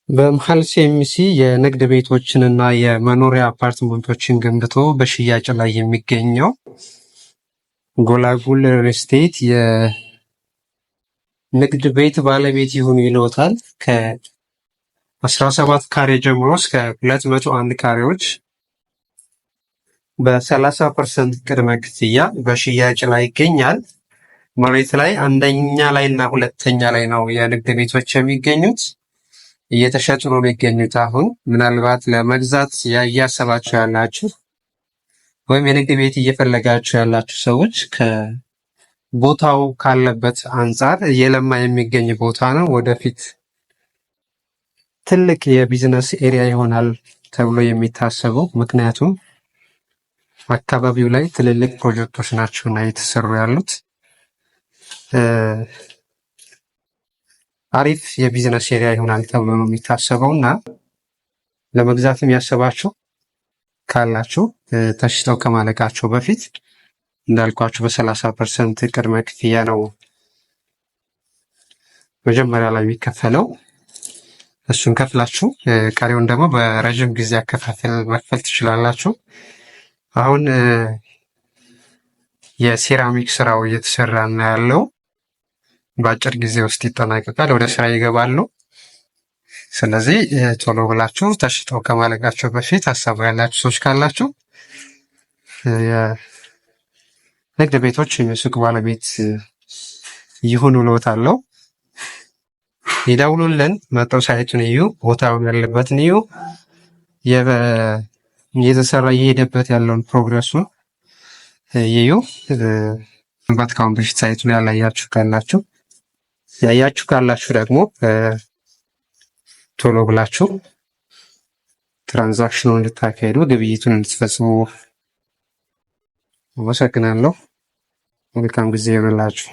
በመሃል ሲኤምሲ የንግድ ቤቶችንና የመኖሪያ አፓርትመንቶችን ገንብቶ በሽያጭ ላይ የሚገኘው ጎላጉል ሪል ስቴት የንግድ ቤት ባለቤት ይሁኑ ይለዎታል። ከ17 ካሬ ጀምሮ እስከ 201 ካሬዎች በ30% ቅድመ ክፍያ በሽያጭ ላይ ይገኛል። መሬት ላይ አንደኛ ላይ እና ሁለተኛ ላይ ነው የንግድ ቤቶች የሚገኙት። እየተሸጡ ነው የሚገኙት። አሁን ምናልባት ለመግዛት እያሰባችሁ ያላችሁ ወይም የንግድ ቤት እየፈለጋችሁ ያላችሁ ሰዎች ከቦታው ካለበት አንጻር እየለማ የሚገኝ ቦታ ነው። ወደፊት ትልቅ የቢዝነስ ኤሪያ ይሆናል ተብሎ የሚታሰበው ምክንያቱም አካባቢው ላይ ትልልቅ ፕሮጀክቶች ናቸውና እየተሰሩ ያሉት። አሪፍ የቢዝነስ ኤሪያ ይሆናል ተብሎ ነው የሚታሰበው እና ለመግዛትም ያሰባችሁ ካላችሁ ተሽጠው ከማለቃቸው በፊት እንዳልኳችሁ በ30% ቅድመ ክፍያ ነው መጀመሪያ ላይ የሚከፈለው። እሱን ከፍላችሁ ቀሪውን ደግሞ በረዥም ጊዜ አከፋፈል መክፈል ትችላላችሁ። አሁን የሴራሚክ ስራው እየተሰራ ነው ያለው። በአጭር ጊዜ ውስጥ ይጠናቀቃል፣ ወደ ስራ ይገባሉ። ስለዚህ ቶሎ ብላችሁ ተሽጠው ከማለቃቸው በፊት ሀሳቡ ያላችሁ ሰዎች ካላችሁ የንግድ ቤቶች የሱቅ ባለቤት ይሁኑ እልዎታለሁ። ይደውሉልን፣ መጥተው ሳይቱን እዩ፣ ቦታውን ያለበትን እዩ፣ እየተሰራ እየሄደበት ያለውን ፕሮግረሱን እዩ። ምናልባት ከአሁን በፊት ሳይቱን ያላያችሁ ካላችሁ ደግሞ ቶሎ ብላችሁ ትራንዛክሽኑን እንድታካሄዱ ግብይቱን እንድትፈጽሙ አመሰግናለሁ። መልካም ጊዜ ይሁንላችሁ።